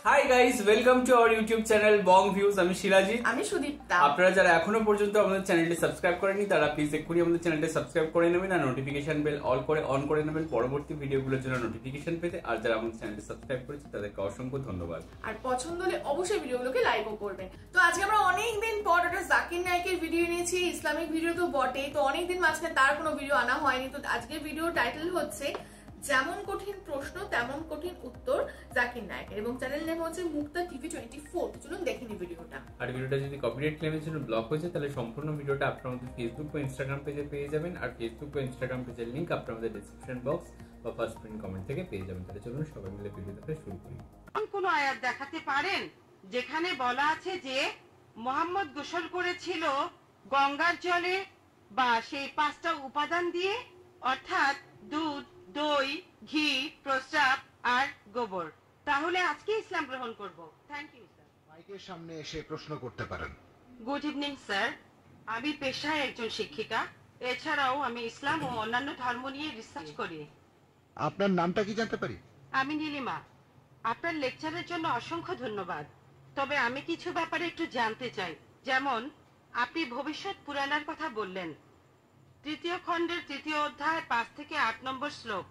Hi guys, welcome to our YouTube channel Bong views. আমি শিলাজি, আমি সুদীপ্তা। আপনারা যারা এখনো পর্যন্ত আমাদের চ্যানেলটি সাবস্ক্রাইব করেননি তারা প্লিজ এক্ষুনি আমাদের চ্যানেলটি সাবস্ক্রাইব করে নেবেন আর নোটিফিকেশন বেল অন করে নেবেন পরবর্তী ভিডিওগুলোর জন্য নোটিফিকেশন পেতে। আর যারা আমাদের চ্যানেলটি সাবস্ক্রাইব করেছে তাদেরকে অসংখ্য ধন্যবাদ। আর পছন্দ হলে অবশ্যই ভিডিওগুলোকে লাইকও করবেন। তো আজকে আমরা অনেকদিন পর একটা জাকির নায়কের ভিডিও নিয়েছি, ইসলামিক ভিডিও তো বটে। তো অনেকদিন মাঝখানে তার কোনো ভিডিও আনা হয়নি। তো আজকের ভিডিও টাইটেল হচ্ছে যেমন কঠিন প্রশ্ন তেমন কঠিন উত্তর জাকির নায়কের, এবং চ্যানেল নেম হচ্ছে মুক্তা টিভি 24। তো চলুন দেখে নিই ভিডিওটা। আর ভিডিওটা যদি কপিরাইট ক্লেমের জন্য ব্লক হয়েছে তাহলে সম্পূর্ণ ভিডিওটা আপনারা আমাদের ফেসবুক বা ইনস্টাগ্রাম পেজে পেয়ে যাবেন। আর ফেসবুক বা ইনস্টাগ্রাম পেজের লিংক আপনারা আমাদের ডেসক্রিপশন বক্স বা ফার্স্ট পিন কমেন্ট থেকে পেয়ে যাবেন। তাহলে চলুন সবাই মিলে ভিডিওটা শুরু করি। কোন আয়াত দেখাতে পারেন যেখানে বলা আছে যে মুহাম্মদ গোসল করেছিল গঙ্গার জলে বা সেই 5টা উপাদান দিয়ে, অর্থাৎ দুধ, দই, ঘি, প্রস্রাব আর গোবর? তাহলে আজকে ইসলাম গ্রহণ করব। Thank you sir. মাইকের সামনে এসে প্রশ্ন করতে পারেন। Good evening sir. আমি পেশায় একজন শিক্ষিকা, এছাড়াও আমি ইসলাম ও অন্যান্য ধর্ম নিয়ে রিসার্চ করি। আপনার নামটা কি জানতে পারি? আমি নীলিমা। আপনার লেকচারের জন্য অসংখ্য ধন্যবাদ। তবে আমি কিছু ব্যাপারে একটু জানতে চাই। যেমন আপনি ভবিষ্যৎ পুরাণের কথা বললেন, 3য় খণ্ডের 3য় অধ্যায় 5 থেকে 8 নম্বর শ্লোক।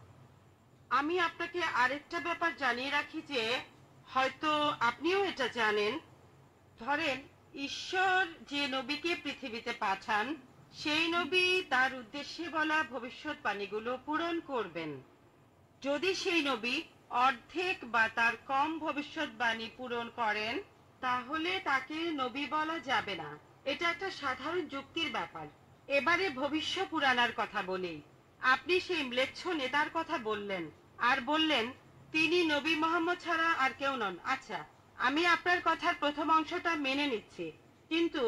আমি আপনাকে আরেকটা ব্যাপার জানিয়ে রাখি যে হয়তো আপনিও এটা জানেন। ধরেন ঈশ্বর যে নবীকে পৃথিবীতে পাঠান, সেই নবী তার উদ্দেশ্যে বলা ভবিষ্যৎবাণীগুলো পূরণ করবেন। যদি সেই নবী অর্ধেক বা তার কম ভবিষ্যৎবাণী পূরণ করেন তাহলে তাকে নবী বলা যাবে না। এটা একটা সাধারণ যুক্তির ব্যাপার। এবারে ভবিষ্য পুরাণার কথা বলি। আপনি সেই ম্লেচ্ছ নেতার কথা বললেন আর বললেন তিনি নবী মোহাম্মদ ছাড়া আর কেউ নন। আচ্ছা, আমি আপনার কথার প্রথম অংশটা মেনে নিচ্ছি, কিন্তু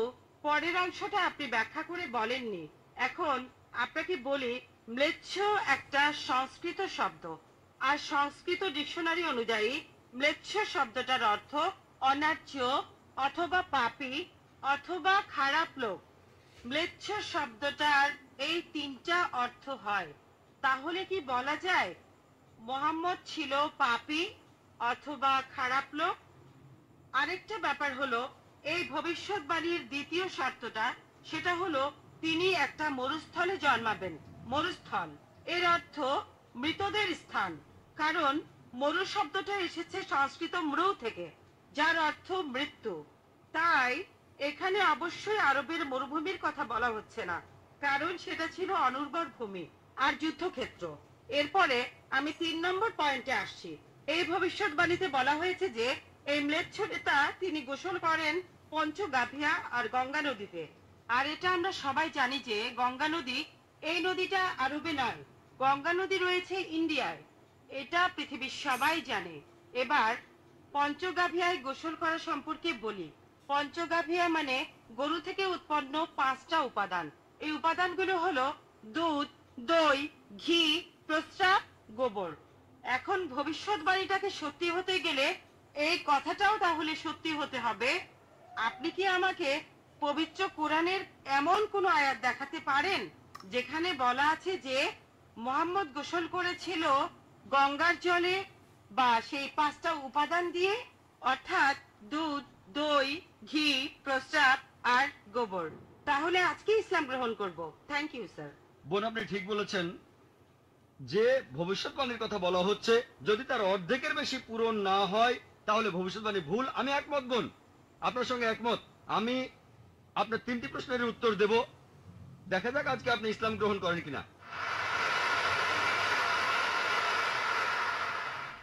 পরের অংশটা আপনি ব্যাখ্যা করে বলেননি। এখন আপনাকে বলি, ম্লেচ্ছ একটা সংস্কৃত শব্দ, আর সংস্কৃত ডিকশনারি অনুযায়ী ম্লেচ্ছ শব্দটার অর্থ অন্যায্য অথবা পাপী অথবা খারাপ লোক। ম্লেচ্ছ শব্দটার এই 3টা অর্থ হয়। তাহলে কি বলা যায় মুহাম্মদ ছিল পাপী অথবা খারাপ লোক? আরেকটা ব্যাপার হলো, এই ভবিষ্যৎবাণীর দ্বিতীয় শর্তটা, সেটা হলো তিনি একটা মরুস্থলে জন্মাবেন। মরুস্থল এর অর্থ মৃতদের স্থান, কারণ মরু শব্দটা এসেছে সংস্কৃত মৃ থেকে, যার অর্থ মৃত্যু। তাই এখানে অবশ্যই আরবের মরুভূমির কথা বলা হচ্ছে না, কারণ সেটা ছিল অনুর্বর ভূমি আর যুদ্ধক্ষেত্র। এরপরে আমি 3 নম্বর পয়েন্টে আসছি। এই ভবিষ্যৎবাণীতে বলা হয়েছে যে এই ম্লেচ্ছ নেতা তিনি গোসল করেন পঞ্চগাভিয়া আর গঙ্গা নদীতে। আর এটা আমরা সবাই জানি যে গঙ্গা নদী, এই নদীটা আরবে নয়, গঙ্গা নদী রয়েছে ইন্ডিয়ায়। এটা পৃথিবীর সবাই জানে। এবার পঞ্চগাভিয়ায় গোসল করা সম্পর্কে বলি। পঞ্চগাভিয়া মানে গরু থেকে উৎপন্ন 5টা উপাদান। এই উপাদানগুলো হলো দুধ, দই, ঘি, প্রস্রাব, গোবর। এখন ভবিষ্যৎবাণীটাকে সত্যি হতে গেলে এই কথাটাও তাহলে সত্যি হতে হবে। আপনি কি আমাকে পবিত্র কোরআনের এমন কোন আয়াত দেখাতে পারেন যেখানে বলা আছে যে মুহাম্মদ গোসল করেছিল গঙ্গার জলে বা সেই 5টা উপাদান দিয়ে, অর্থাৎ দুধ, দই, ঘি, প্রস্রাব আর গোবর? তাহলে আজকে ইসলাম গ্রহণ করব। Thank you sir. বোন, আপনি ঠিক বলেছেন যে ভবিষ্যৎবাণীর কথা বলা হচ্ছে, যদি তার অর্ধেকের বেশি পূরণ না হয় তাহলে ভবিষ্যৎবাণী ভুল। আমি একমত বোন, আপনার সঙ্গে একমত। আমি আপনার 3টি প্রশ্নের উত্তর দেব। দেখা যাক আজকে আপনি ইসলাম গ্রহণ করেন কিনা।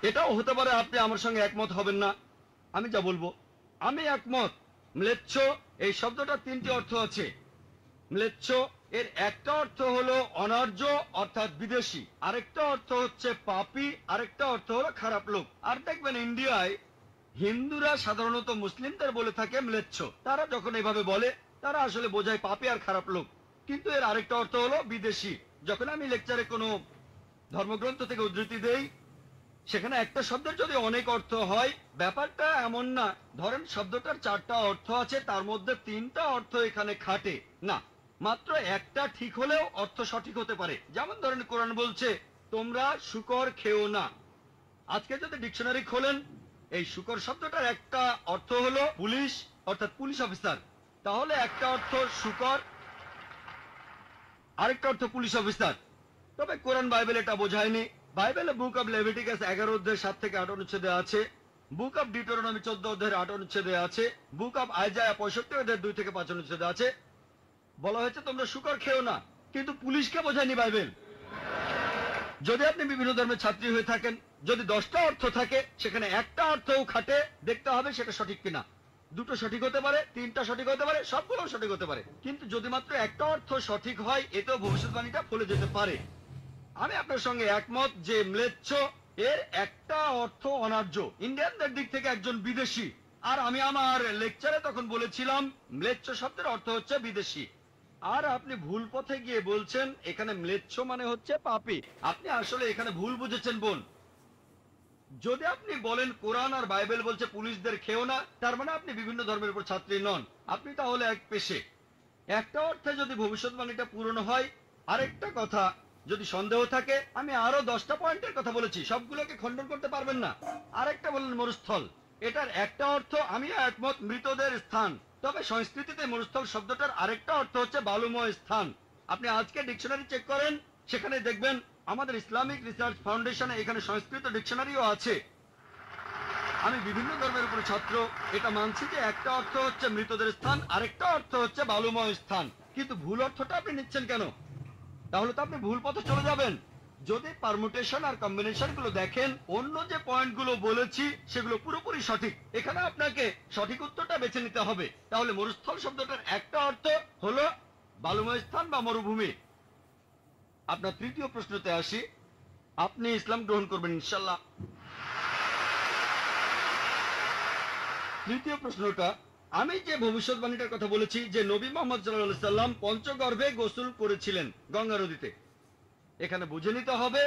এটাও হতে পারে আপনি আমার সঙ্গে একমত হবেন না। আমি যা বলবো, আমি একমত। ম্লেচ্ছ এই শব্দটা 3টি অর্থ আছে। ম্লেচ্ছ এর একটা অর্থ হলো অনার্য অর্থাৎ বিদেশি, আরেকটা অর্থ হচ্ছে পাপী, আরেকটা অর্থ হলো খারাপ লোক। আর দেখবেন ইন্ডিয়ায় হিন্দুরা সাধারণত মুসলিমদের বলে থাকে ম্লেচ্ছ। তারা যখন এভাবে বলে তারা আসলে বোঝায় পাপী আর খারাপ লোক, কিন্তু এর আরেকটা অর্থ হলো বিদেশি। যখন আমি লেকচারে কোনো ধর্মগ্রন্থ থেকে উদ্ধৃতি দেই, সেখানে একটা শব্দের যদি অনেক অর্থ হয়, ব্যাপারটা এমন না ধরেন শব্দটার 4টা অর্থ আছে, তার মধ্যে 3টা অর্থ এখানে খাটে না, মাত্র একটা ঠিক হলেও অর্থ সঠিক হতে পারে। যেমন ধরেন কোরআন বলছে তোমরা শূকর খেও না। আজকে যদি ডিকশনারি খোলেন এই শুকর শব্দটার একটা অর্থ হলো পুলিশ, অর্থাৎ পুলিশ অফিসার। তাহলে একটা অর্থ শুকর, আরেকটা অর্থ পুলিশ অফিসার। তবে কোরআন বাইবেল এটা বোঝায়নি। বাইবেলে বুক অব লেভিটিকাস 11 অধ্যায় 7 থেকে 8 অনুচ্ছেদে আছে, বুক অব ডিউটেরোনমি 14 অধ্যায়ের 8 অনুচ্ছেদে আছে, বুক অব আইজায়া 65 অধ্যায়ের 2 থেকে 5 অনুচ্ছেদে আছে, বলা হয়েছে তোমরা শুকর খেও না। কিন্তু পুলিশকে বোঝায়নি বাইবেল। যদি আপনি বিভিন্ন ধর্মের ছাত্রী হয়ে থাকেন, যদি 10টা অর্থ থাকে, সেখানে একটা অর্থও খাটে, দেখতে হবে সেটা সঠিক কিনা। দুটো সঠিক হতে পারে, 3টা সঠিক হতে পারে, সবগুলো সঠিক হতে পারে। কিন্তু যদি মাত্র একটা অর্থ সঠিক হয়, এতেও ভবিষ্যৎবাণীটা ফলে যেতে পারে। আমি আপনার সঙ্গে একমত যে ম্লেচ্ছ এর একটা অর্থ অনার্য, ইন্ডিয়ানদের দিক থেকে একজন বিদেশি। আর আমি আমার লেকচারে তখন বলেছিলাম ম্লেচ্ছ শব্দের অর্থ হচ্ছে বিদেশি। আর আপনি ভুল পথে গিয়ে বলছেন এখানে ম্লেচ্ছ মানে হচ্ছে পাপী। আপনি আসলে এখানে ভুল বুঝেছেন বোন। যদি আপনি বলেন কোরআন আর বাইবেল বলছে পুলিশদের খেও না, তার মানে আপনি বিভিন্ন ধর্মের উপর ছাত্রী নন, আপনি তাহলে এক পেশে। একটা অর্থে যদি ভবিষ্যৎবাণীটা পূরণ হয়। আরেকটা কথা, যদি সন্দেহ থাকে, আমি আরো 10টা পয়েন্টের কথা বলেছি, সবগুলোকে খণ্ডন করতে পারবেন না। আরেকটা বললেন মরুস্থল, এটার একটা অর্থ আমিও একমত, মৃতদের স্থান। তবে সংস্কৃতিতে মরুস্থল শব্দটার আরেকটা অর্থ হচ্ছে বালুময় স্থান। আপনি আজকে ডিকশনারি চেক করেন, সেখানে দেখবেন আমাদের ইসলামিক রিসার্চ ফাউন্ডেশনে এখানে সংস্কৃত ডিকশনারিও আছে। আমি বিভিন্ন ধর্মের উপর ছাত্র, এটা মানছি যে একটা অর্থ হচ্ছে মৃতদের স্থান, আরেকটা অর্থ হচ্ছে বালুময় স্থান। কিন্তু ভুল অর্থটা আপনি নিচ্ছেন কেন? তাহলে তো আপনি ভুল পথে চলে যাবেন। যদি পারমুটেশন আর কম্বিনেশন গুলো দেখেন, অন্য যে পয়েন্ট গুলো বলেছি সেগুলো পুরোপুরি সঠিক। এখানে আপনাকে সঠিক উত্তরটা বেছে নিতে হবে। তাহলে মরুস্থল শব্দটার একটা অর্থ হলো বালুময় স্থান বা মরুভূমি। আপনার তৃতীয় প্রশ্নতে আসি, আপনি ইসলাম গ্রহণ করবেন ইনশাল্লাহ। তৃতীয় প্রশ্নটা, আমি যে ভবিষ্যৎবাণীটার কথা বলেছি যে নবী মুহাম্মদ সাল্লাল্লাহু আলাইহি সাল্লাম পঞ্চগর্ভে গোসল করেছিলেন গঙ্গা নদীতে, এখানে বুঝে নিতে হবে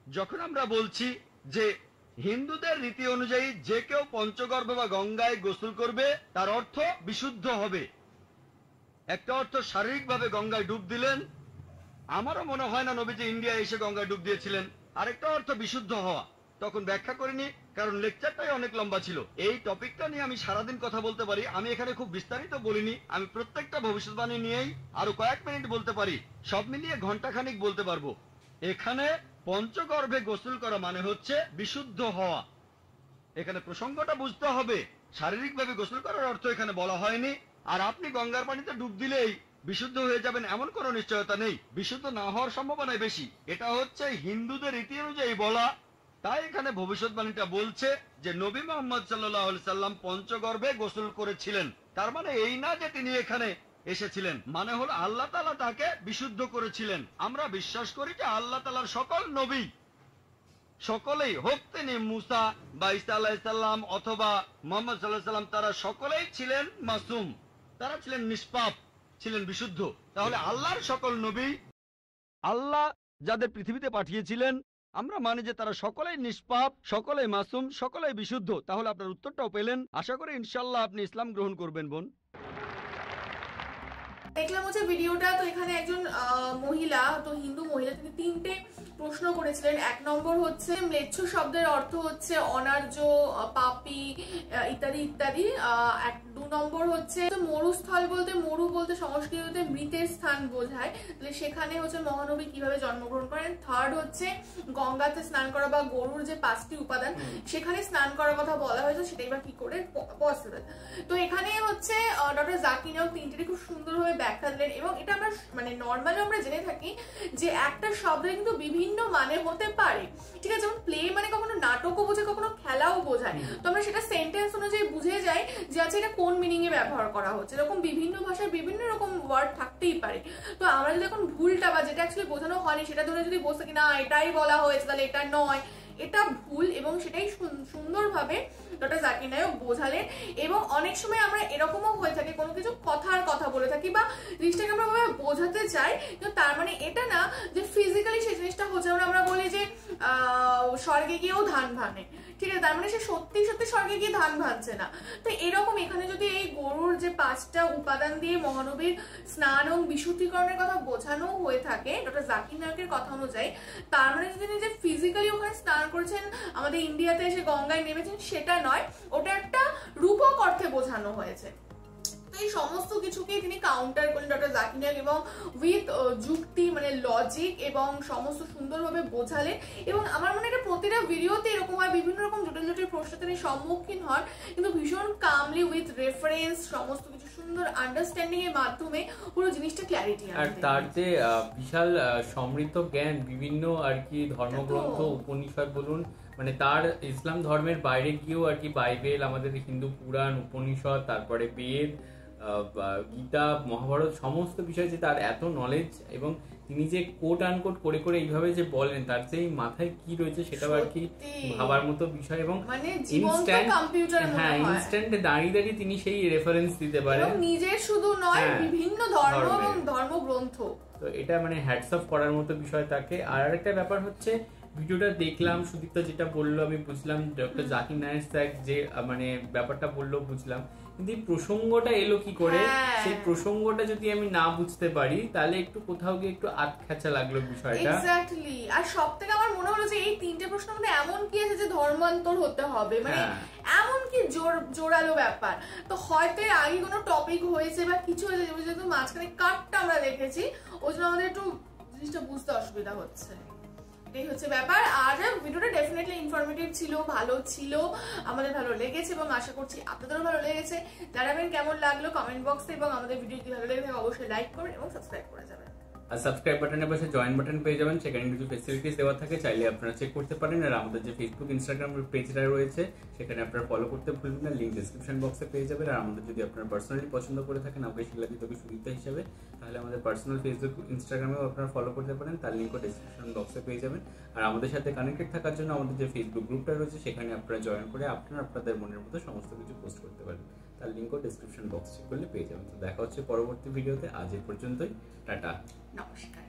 যখন আমরা বলছি যে হিন্দুদের রীতি অনুযায়ী যে কেউ পঞ্চগর্ভে বা গঙ্গায় গোসল করবে তার অর্থ বিশুদ্ধ হবে। একটা অর্থ শারীরিকভাবে গঙ্গায় ডুব দিলেন, আমারও মনে হয় না নবীজি ইন্ডিয়া এসে গঙ্গায় ডুব দিয়েছিলেন। আরেকটা অর্থ বিশুদ্ধ হওয়া, তখন ব্যাখ্যা করিনি কারণ লেকচারটাই অনেক লম্বা ছিল। এই টপিকটা নিয়ে আমি সারাদিন কথা বলতে পারি, আমি এখানে খুব বিস্তারিত বলিনি। আমি প্রত্যেকটা ভবিষ্যৎবাণী নিয়েই আরো কয়েক মিনিট বলতে পারি, সব মিলিয়ে ঘন্টাখানিক বলতে পারবো। এখানে পঞ্চগর্ভে গোসল করা মানে হচ্ছে বিশুদ্ধ হওয়া। এখানে প্রসঙ্গটা বুঝতে হবে, শারীরিকভাবে গোসল করার অর্থ এখানে বলা হয়নি। আর আপনি গঙ্গার পানিতে ডুব দিলেই বিশুদ্ধ হয়ে যাবেন এমন কোনো নিশ্চয়তা নেই, বিশুদ্ধ না হওয়ার সম্ভাবনাই বেশি। এটা হচ্ছে হিন্দুদের রীতি অনুযায়ী বলা। তাই এখানে ভবিষ্যৎবাণীটা বলছে যে নবী মুহাম্মদ সাল্লাল্লাহু আলাইহি সাল্লাম পঞ্চগর্ভে গোসল করেছিলেন। তার মানে এই না যে তিনি এখানে এসেছিলেন, মানে হলো আল্লাহ তাআলা তাকে বিশুদ্ধ করেছিলেন। আমরা বিশ্বাস করি যে আল্লাহ তাআলার সকল নবী, সকলেই হোক তিনি মুসা বা ঈসা আলাইহিস সালাম অথবা মুহাম্মদ সাল্লাল্লাহু আলাইহি সাল্লাম, তারা সকলেই ছিলেন মাসুম, তারা ছিলেন নিষ্পাপ, ছিলেন বিশুদ্ধ। তাহলে আল্লাহর সকল নবী, আল্লাহ যাদের পৃথিবীতে পাঠিয়েছিলেন, আমরা মানি যে তারা সকলেই নিষ্পাপ, সকলেই মাসুম, সকলেই বিশুদ্ধ। তাহলে আপনার উত্তরটাও পেলেন। আশা করি ইনশাআল্লাহ আপনি ইসলাম গ্রহণ করবেন বোন। দেখলাম হচ্ছে ভিডিওটা, তো এখানে একজন মহিলা, তো হিন্দু মহিলা, তিনি 3টে প্রশ্ন করেছিলেন। 1 নম্বর হচ্ছে ম্লেচ্ছ শব্দের অর্থ হচ্ছে অনার্য, পাপী ইত্যাদি ইত্যাদি। 2 নম্বর হচ্ছে মরুস্থল বলতে, মরু বলতে সংস্কৃততে মৃতের স্থান বোঝায়, তাহলে সেখানে হচ্ছে মহানবী কিভাবে জন্মগ্রহণ করেন। 3rd হচ্ছে গঙ্গাতে স্নান করা বা গরুর যে 5টি উপাদান সেখানে স্নান করার কথা বলা হয়েছে, সেটাই বা কি করে পসিবল। তো এখানে হচ্ছে ডক্টর জাকির নায়ক 3টি খুব সুন্দরভাবে ব্যাখ্যা দিলেন। এবং এটা আমরা মানে নর্মালি আমরা জেনে থাকি যে একটা শব্দের কিন্তু বিভিন্ন মানে হতে পারে, ঠিক আছে। যেমন প্লে মানে কখনো নাটকও বোঝায়, কখনো খেলাও বোঝায়। তো আমরা সেটা সেন্টেন্স অনুযায়ী বুঝে যাই যে আচ্ছা এটা কোন মিনিং এ ব্যবহার করা হচ্ছে। এরকম বিভিন্ন ভাষায় বিভিন্ন রকম ওয়ার্ড থাকতেই পারে। তো আমরা যদি এখন ভুলটা বা যেটা অ্যাকচুয়ালি বোঝানো হয়নি সেটা ধরে যদি বসে কিনা এটাই বলা হয়েছে, তাহলে এটা নয়, এটা ভুল। এবং সেটাই সুন্দরভাবে ডক্টর জাকির নায়ক বোঝালেন। এবং অনেক সময় আমরা এরকমও হয়ে থাকে, কোনো কিছু কথার কথা বলে থাকি বা জিনিসটাকে আমরা বোঝাতে চাই, কিন্তু তার মানে এটা না যে ফিজিক্যালি সেই জিনিসটা হচ্ছে। আমরা বলি যে স্বর্গে গিয়েও ধান ভানে, ঠিক আছে, তার মানে সে সত্যি সত্যি স্বর্গে গিয়ে ধান ভানছে না। তো এরকম এখানে যদি এই গরুর যে 5টা উপাদান দিয়ে মহানবীর স্নান এবং বিশুদ্ধিকরণের কথা বোঝানো হয়ে থাকে ডক্টর জাকির নায়কের কথা অনুযায়ী, তার মানে যদি তিনি যে ফিজিক্যালি ওখানে স্নান করেছেন, আমাদের ইন্ডিয়াতে এসে গঙ্গায় নেমেছেন সেটা নয়, ওটা একটা রূপক অর্থে বোঝানো হয়েছে। তো এই সমস্ত কিছুকে তিনি কাউন্টার করলেন ডক্টর জাকির নায়ক এবং উইথ যুক্তি মানে লজিক এবং সমস্ত সুন্দরভাবে বোঝালেন। এবং আমার মনে হয় প্রতিটা ভিডিওতে এরকম হয়, বিভিন্ন রকম জটিল জটিল প্রশ্ন তিনি সম্মুখীন হন, কিন্তু ভীষণ কামলি উইথ রেফারেন্স সমস্ত কিছু সুন্দর আন্ডারস্ট্যান্ডিং এর মাধ্যমে পুরো জিনিসটা ক্ল্যারিটি আনে। আর তার যে বিশাল সমৃদ্ধ জ্ঞান, বিভিন্ন আর কি ধর্মগ্রন্থ উপনিষদ বলুন, মানে তার ইসলাম ধর্মের বাইরে গিয়েও আর কি বাইবেল, আমাদের হিন্দু পুরাণ, উপনিষদ, তারপরে বেদ, গীতা, মহাভারত সমস্ত বিষয় যে তার এত নলেজ, এবং তিনি যে কোট আনকোট করে করে এইভাবে যে বলেন, তার যে মাথায় কি রয়েছে সেটাও আর কি ভাবার মতো বিষয়। এবং ইনস্ট্যান্ট দাঁড়িয়ে দাঁড়িয়ে তিনি সেই রেফারেন্স দিতে পারেন, নিজের শুধু নয় বিভিন্ন ধর্ম এবং ধর্মগ্রন্থ। তো এটা মানে হ্যাটস অফ করার মতো বিষয় তাকে। আর একটা ব্যাপার হচ্ছে, ভিডিওটা দেখলাম, সুদীপ্তা যেটা বললো আমি বুঝলাম, ডক্টর জাকির নায়েক স্যার যে মানে ব্যাপারটা বললো বুঝলাম, কিন্তু এই প্রসঙ্গটা এলো কি করে, সেই প্রসঙ্গটা যদি আমি না বুঝতে পারি তাহলে একটু কোথাও গিয়ে একটু আটখ্যাচা লাগলো বিষয়টা। এক্স্যাক্টলি। আর সবথেকে আমার মনে হলো যে এই 3টে প্রশ্নের মধ্যে এমন কি আছে যে ধর্মান্তর হতে হবে, মানে এমন কি জোরালো ব্যাপার। তো হয়তো এর আগে কোনো টপিক হয়েছে বা কিছু হয়েছে, যেহেতু মাঝখানে কাটটা আমরা দেখেছি, ওই জন্য আমাদের একটু জিনিসটা বুঝতে অসুবিধা হচ্ছে। এই হচ্ছে ব্যাপার। আর ভিডিওটা ডেফিনেটলি ইনফরমেটিভ ছিল, ভালো ছিল, আমাদের ভালো লেগেছে এবং আশা করছি আপনাদেরও ভালো লেগেছে। জানাবেন কেমন লাগলো কমেন্ট বক্সে, এবং আমাদের ভিডিও যদি ভালো লেগে থাকে অবশ্যই লাইক করবেন এবং সাবস্ক্রাইব করে যাবেন। আর সাবস্ক্রাইব বাটনের পাশে জয়েন বাটন পেয়ে যাবেন, সেখানে কিছু ফেসিলিটিস দেওয়া থাকে, চাইলে আপনারা চেক করতে পারেন। আর আমাদের যে ফেসবুক ইনস্টাগ্রাম পেজটা রয়েছে সেখানে আপনারা ফলো করতে ভুলবেন না, লিঙ্ক ডিসক্রিপশন বক্সে পেয়ে যাবেন। আর আমাদের যদি আপনারা পার্সোনালি পছন্দ করে থাকেন আমাকে শিলাদি তবে সুদীপ্তা হিসাবে, তাহলে আমাদের পার্সোনাল ফেসবুক ইনস্টাগ্রামেও আপনারা ফলো করতে পারেন, তার লিঙ্কও ডিসক্রিপশন বক্সে পেয়ে যাবেন। আর আমাদের সাথে কানেক্টেড থাকার জন্য আমাদের যে ফেসবুক গ্রুপটা রয়েছে সেখানে আপনারা জয়েন করে আপনাদের মনের মতো সমস্ত কিছু পোস্ট করতে পারেন, তার লিঙ্কও ডিসক্রিপশন বক্স চেক করলে পেয়ে যাবেন। তো দেখা হচ্ছে পরবর্তী ভিডিওতে, আজ এই পর্যন্তই, টাটা, নমস্কার।